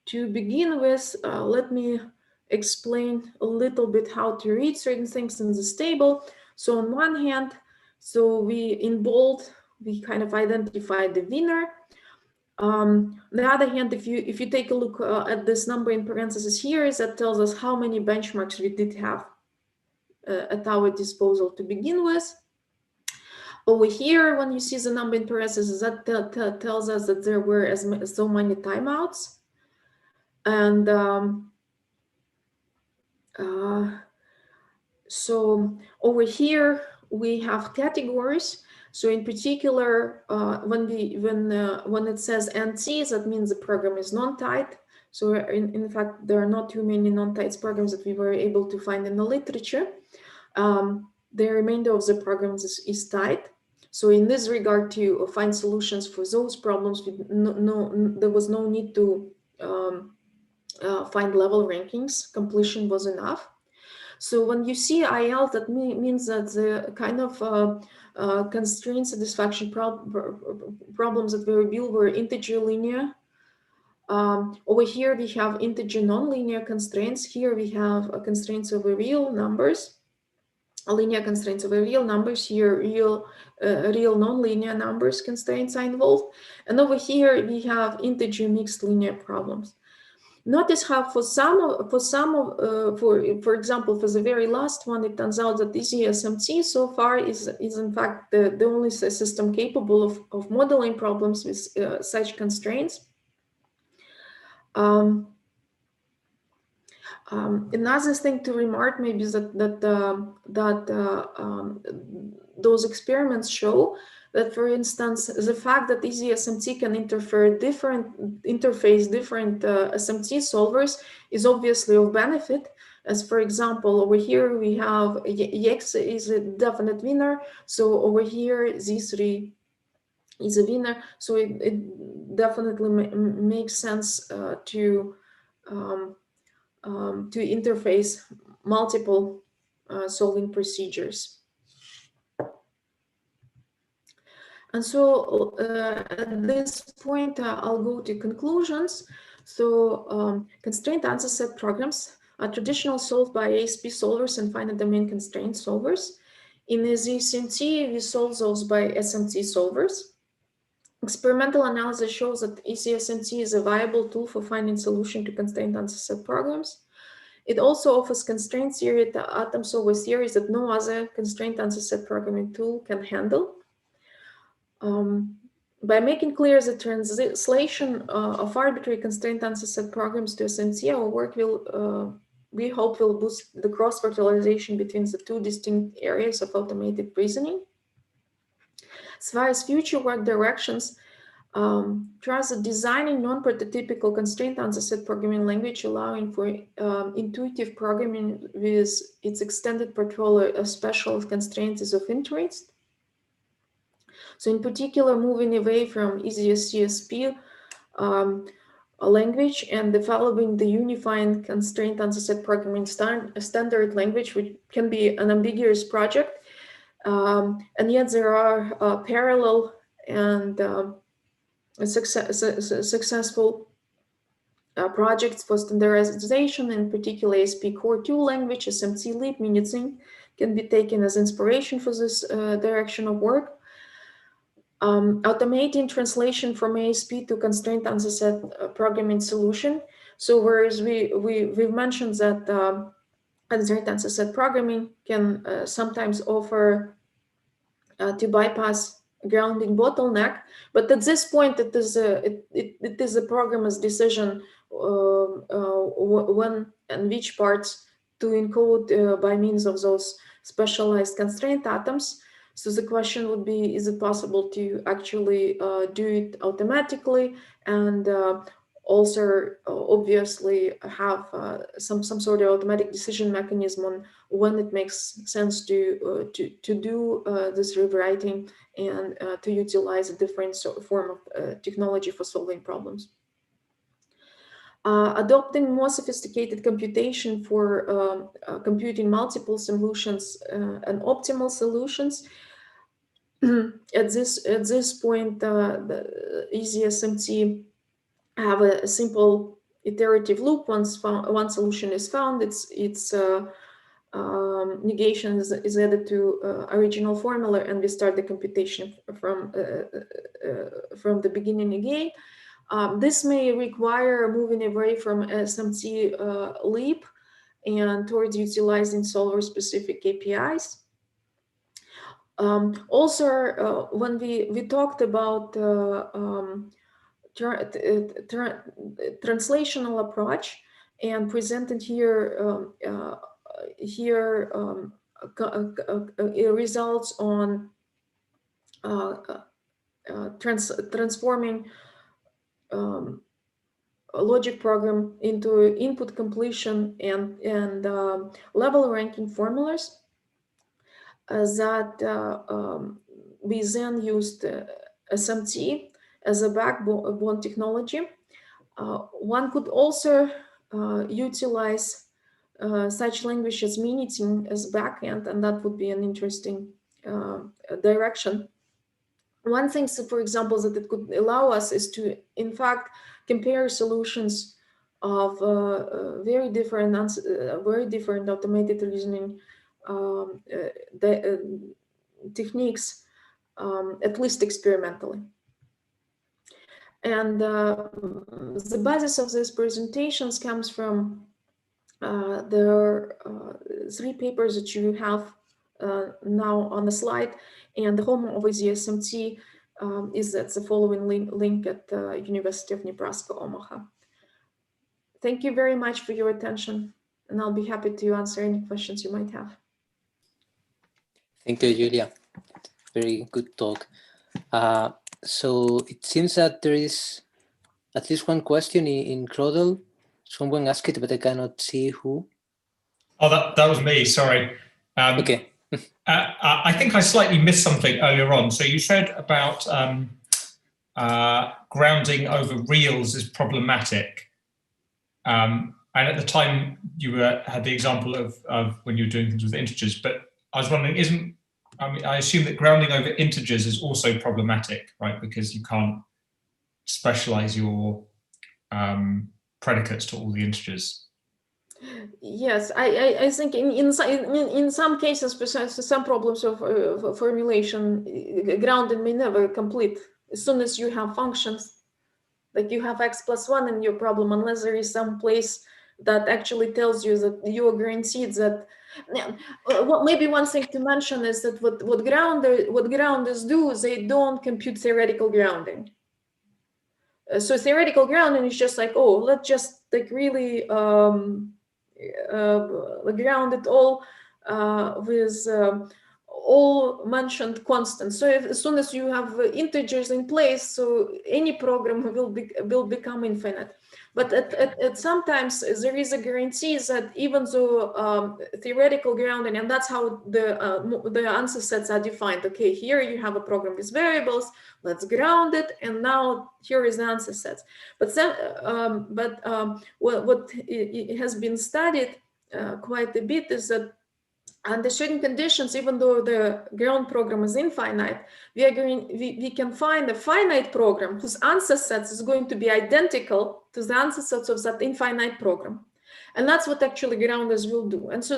To begin with, let me explain a little bit how to read certain things in this table. So on one hand, so in bold, we kind of identify the winner. On the other hand, if you take a look at this number in parentheses here, that tells us how many benchmarks we did have at our disposal to begin with. Over here, when you see the number in parentheses, that tells us that there were so many timeouts. And so over here, we have categories. So in particular, when it says NT, that means the program is non-tight. So in fact, there are not too many non-tight programs that we were able to find in the literature. The remainder of the programs is tight. So in this regard, to find solutions for those problems, there was no need to find level rankings. Completion was enough. So when you see IL, that means that the kind of constraint satisfaction problems that we revealed were integer linear. Over here, we have integer nonlinear constraints. Here we have constraints over real numbers, linear constraints over real numbers. Here, real nonlinear numbers constraints are involved. And over here, we have integer mixed linear problems. Notice how for example, for the very last one, it turns out that EZSMT so far is in fact the only system capable of modeling problems with such constraints. Another thing to remark maybe is that those experiments show that, for instance, the fact that EZSMT can interface different SMT solvers is obviously of benefit. As for example, over here we have X is a definite winner, so over here Z3 is a winner. So it definitely makes sense to interface multiple solving procedures. And so at this point, I'll go to conclusions. So constraint answer set programs are traditional solved by ASP solvers and finite domain constraint solvers. In EZSMT, we solve those by SMT solvers. Experimental analysis shows that EZSMT is a viable tool for finding solution to constraint answer set programs. It also offers constraint theory atom solver theories that no other constraint answer set programming tool can handle. By making clear the translation of arbitrary constraint answer set programs to SMT, our work will, we hope, will boost the cross-fertilization between the two distinct areas of automated reasoning. As far as future work directions, tries designing non-prototypical constraint answer set programming language, allowing for intuitive programming with its extended portfolio of special constraints is of interest. So in particular, moving away from EZSCSP language and developing the unifying constraint answer set programming standard language, which can be an ambiguous project. And yet there are parallel and successful projects for standardization, in particular ASP Core 2 language, SMT Lib, Minitsing can be taken as inspiration for this direction of work. Automating translation from ASP to constraint answer set programming solution. So whereas we've mentioned that constraint answer set programming can sometimes offer to bypass grounding bottleneck, but at this point it is a programmer's decision when and which parts to encode by means of those specialized constraint atoms. So the question would be, is it possible to actually do it automatically and also obviously have some sort of automatic decision mechanism on when it makes sense to do this rewriting and to utilize a different form of technology for solving problems. Adopting more sophisticated computation for computing multiple solutions and optimal solutions. At this point, the EZSMT have a simple iterative loop. Once one solution is found, its negation is added to original formula, and we start the computation from the beginning again. This may require moving away from SMT Lib and towards utilizing solver-specific APIs. Also, when we talked about translational approach and presented here results on transforming a logic program into input completion and level ranking formulas. That we then used SMT as a backbone technology. One could also utilize such language as Minitsing as backend, and that would be an interesting direction. One thing, so for example, that it could allow us is to, in fact, compare solutions of very different automated reasoning techniques, at least experimentally. And the basis of these presentations comes from the 3 papers that you have now on the slide, and the home of EZSMT is at the following link at the University of Nebraska, Omaha. Thank you very much for your attention, and I'll be happy to answer any questions you might have.
Thank you, Julia. Very good talk. So it seems that there is at least one question in Crodel. Someone asked it, but I cannot see who.
Oh, that was me, sorry.
Okay.
I think I slightly missed something earlier on. So you said about grounding over reals is problematic. And at the time you had the example of when you were doing things with integers, but I was wondering, I assume that grounding over integers is also problematic, right? Because you can't specialize your predicates to all the integers.
Yes, I think in some cases, besides some problems of formulation, grounding may never complete. As soon as you have functions, like you have x+1 in your problem, unless there is some place that actually tells you that you are guaranteed that. Well, maybe one thing to mention is that what grounders do, they don't compute theoretical grounding. So theoretical grounding is just like, oh, let's just like really ground it all with all mentioned constants. So as soon as you have integers in place, so any program will become infinite. But at sometimes there is a guarantee that even though theoretical grounding, and that's how the answer sets are defined. Okay, here you have a program with variables. Let's ground it, and now here is the answer sets. But what has been studied quite a bit is that under certain conditions, even though the ground program is infinite, we can find a finite program whose answer sets is going to be identical to the answer sets of that infinite program. And that's what actually grounders will do. And so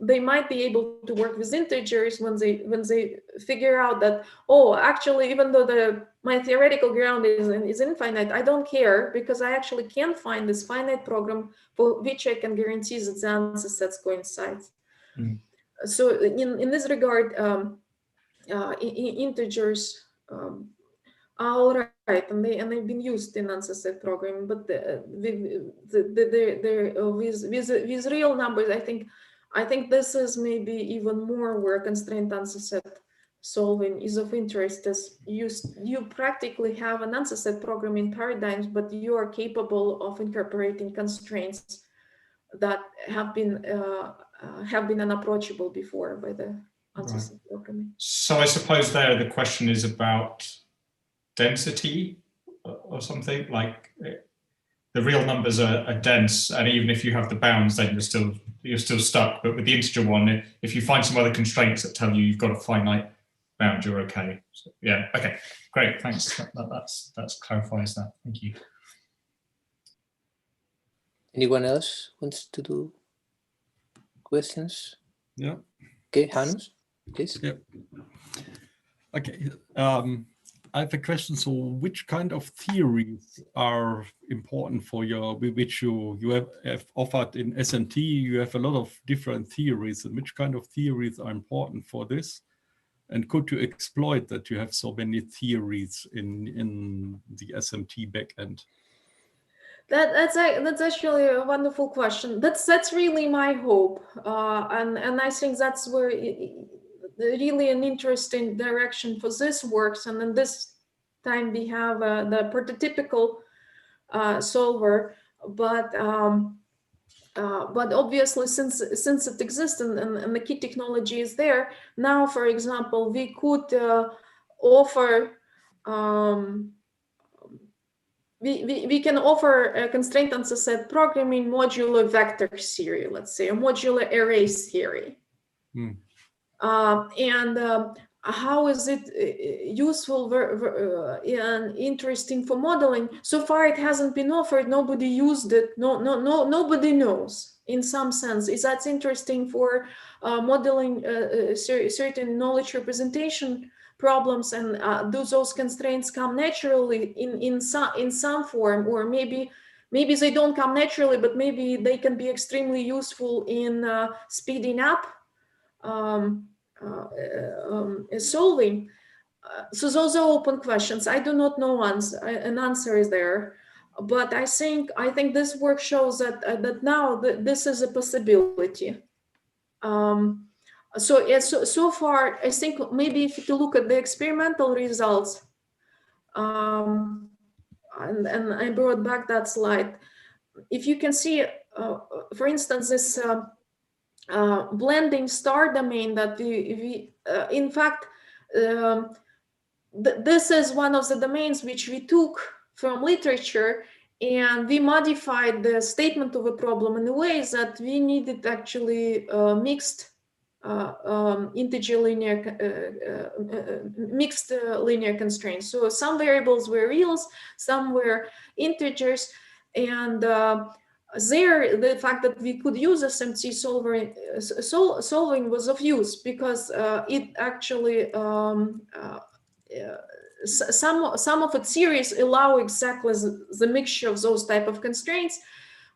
they might be able to work with integers when they figure out that, oh, actually, even though my theoretical ground is infinite, I don't care, because I actually can find this finite program for which I can guarantee that the answer sets coincide. Mm. So in this regard, integers are all right, and they've been used in answer set programming, but with real numbers, I think this is maybe even more where constraint answer set solving is of interest, as you practically have an answer set programming paradigms, but you are capable of incorporating constraints that have been unapproachable before by the answer set programming.
So I suppose there the question is about density or something, like the real numbers are dense, and even if you have the bounds, then you're still stuck. But with the integer one, if you find some other constraints that tell you you've got a finite bound, you're okay. So, yeah, okay, great, thanks. That clarifies that. Thank you.
Anyone else wants to do questions?
Yeah.
Okay, Hannes, please.
Yeah. Okay. I have a question. So, which kind of theories are important for which you have offered in SMT? You have a lot of different theories, and which kind of theories are important for this? And could you exploit that you have so many theories in the SMT backend?
That's actually a wonderful question. That's really my hope, and I think that's where really an interesting direction for this works. And in this time we have the prototypical solver, but obviously since it exists and the key technology is there now, for example, we could offer. We can offer a constraint answer set programming modular vector theory, let's say, a modular array theory. How is it useful and interesting for modeling? So far, it hasn't been offered. Nobody used it. Nobody knows. in some sense. Is that interesting for modeling certain knowledge representation problems, and do those constraints come naturally in some form, or maybe they don't come naturally, but maybe they can be extremely useful in speeding up solving. So those are open questions. I do not know an answer is there, but I think this work shows that that now this is a possibility. So far, I think maybe if you look at the experimental results, and I brought back that slide. If you can see, for instance, this blending star domain that we in fact, this is one of the domains which we took from literature, and we modified the statement of a problem in a way that we needed actually mixed integer linear mixed linear constraints. So some variables were reals, some were integers, and there the fact that we could use SMT solving was of use, because it actually some of its series allow exactly the mixture of those type of constraints,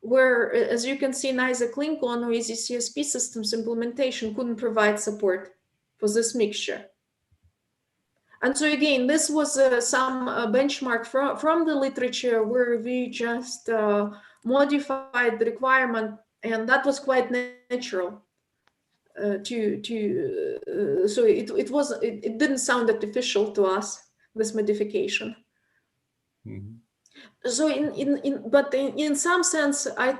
where, as you can see, neither Lincoln or EZCSP systems implementation couldn't provide support for this mixture. And so again, this was some benchmark from the literature where we just modified the requirement, and that was quite natural. So it didn't sound artificial to us, this modification.
Mm-hmm.
So in some sense, I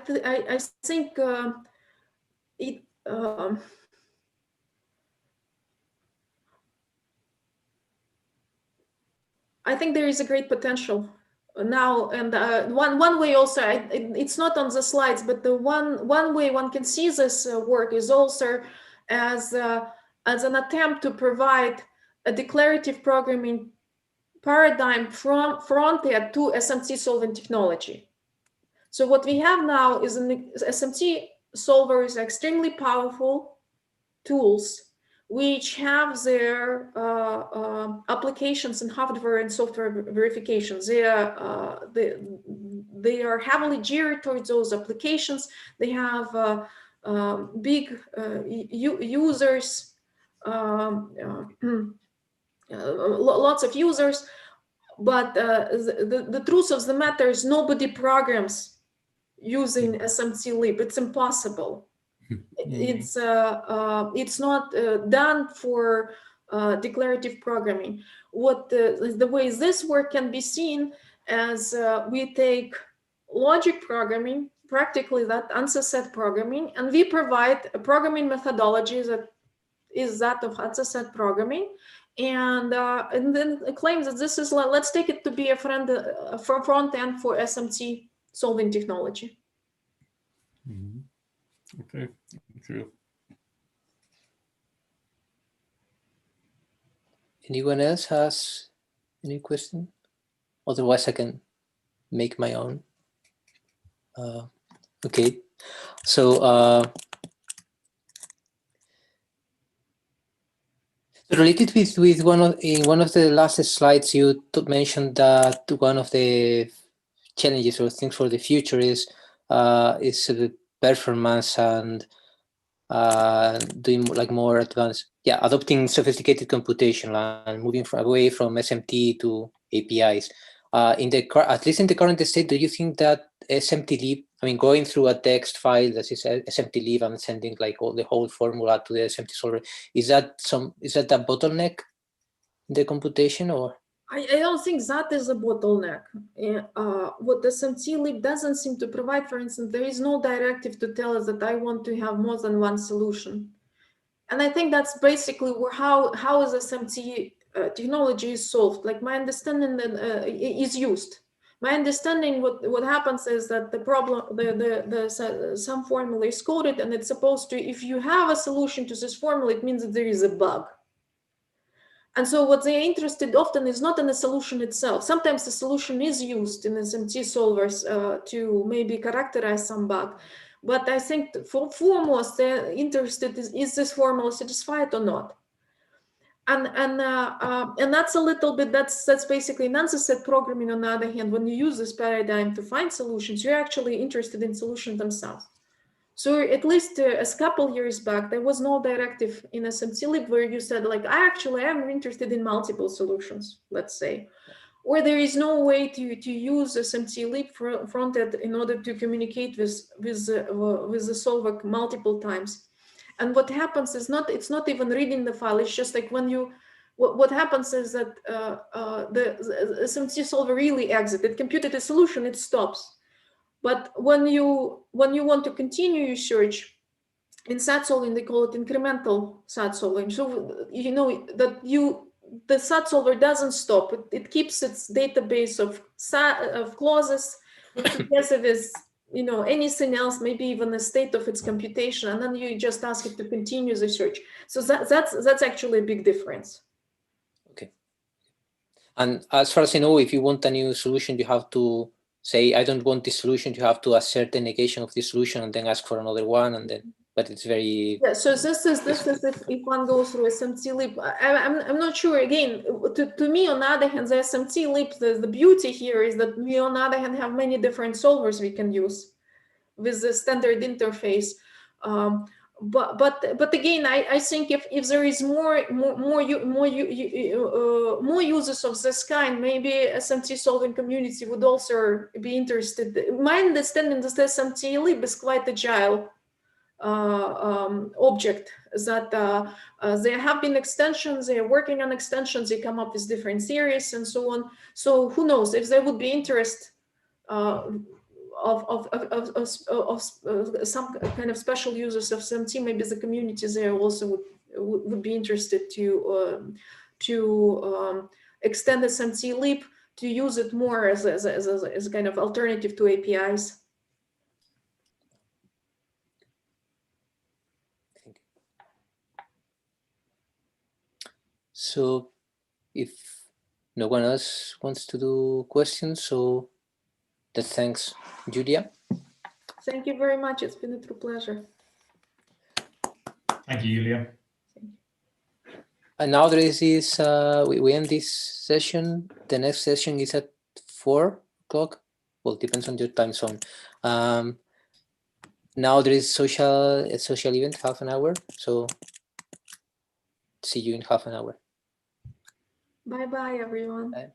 think it. I think there is a great potential now, and one way also, it's not on the slides, but the one way one can see this work is also as an attempt to provide a declarative programming paradigm from frontier to SMT solving technology. So what we have now is an SMT solvers, extremely powerful tools which have their applications in hardware and software verifications. They are heavily geared towards those applications. They have big users, lots of users, but the truth of the matter is nobody programs using SMT-lib. It's impossible. It's not done for declarative programming. What the way this work can be seen as we take logic programming, practically that answer set programming, and we provide a programming methodology that is that of answer set programming, and then claims that this is, let's take it to be a front end for SMT solving technology.
Mm-hmm. Okay, thank you.
Anyone else has any question? Otherwise, I can make my own. Okay, so related with one of the last slides, you mentioned that one of the challenges or things for the future is the performance and doing like more advanced, adopting sophisticated computation and moving away from SMT to APIs. At least in the current state, do you think that SMT-lib, I mean, going through a text file that is SMT-lib and sending like the whole formula to the SMT solver, is that a bottleneck in the computation, or?
I don't think that is a bottleneck. What the SMT-lib doesn't seem to provide, for instance, there is no directive to tell us that I want to have more than one solution. And I think that's basically how is SMT technology is solved. Like my understanding is used. My understanding what happens is that the problem, some formula is coded, and it's supposed to, if you have a solution to this formula, it means that there is a bug. And so what they're interested often is not in the solution itself. Sometimes the solution is used in SMT solvers to maybe characterize some bug. But I think for foremost, they're interested is this formula satisfied or not? And that's a little bit, that's basically Nutshe set programming. On the other hand, when you use this paradigm to find solutions, you're actually interested in solutions themselves. So at least a couple years back, there was no directive in SMT-lib where you said, like, I actually am interested in multiple solutions, let's say, or there is no way to use SMT-lib frontend in order to communicate with the solver multiple times. And what happens is it's not even reading the file. It's just like when you, what happens is that the SMT solver really exits. It computed a solution, it stops. But when you want to continue your search in SAT solving, they call it incremental SAT solving. So you know that the SAT solver doesn't stop. It keeps its database of clauses together with anything else, maybe even the state of its computation, and then you just ask it to continue the search. So that's actually a big difference.
Okay. And as far as I know, if you want a new solution, you have to say, I don't want this solution. You have to assert the negation of this solution and then ask for another one, and then. But it's very.
Yeah. So this is if one goes through SMT-lib. I'm not sure. Again, to me, on the other hand, the SMT-lib, the beauty here is that we, on the other hand, have many different solvers we can use with the standard interface. But again, I think if there is more users of this kind, maybe SMT solving community would also be interested. My understanding is that SMT-lib is quite agile object, that there have been extensions, they are working on extensions, they come up with different theories and so on. So who knows if there would be interest of some kind of special users of SMT, maybe the community there also would be interested to extend the SMT-lib to use it more as a kind of alternative to APIs.
So if no one else wants to do questions, so thanks, Julia.
Thank you very much. It's been a true pleasure.
Thank you, Julia.
And now there is this, we end this session. The next session is at 4 o'clock. Well, depends on your time zone. Now there is a social event, half an hour. So see you in half an hour.
Bye-bye, everyone.
Bye.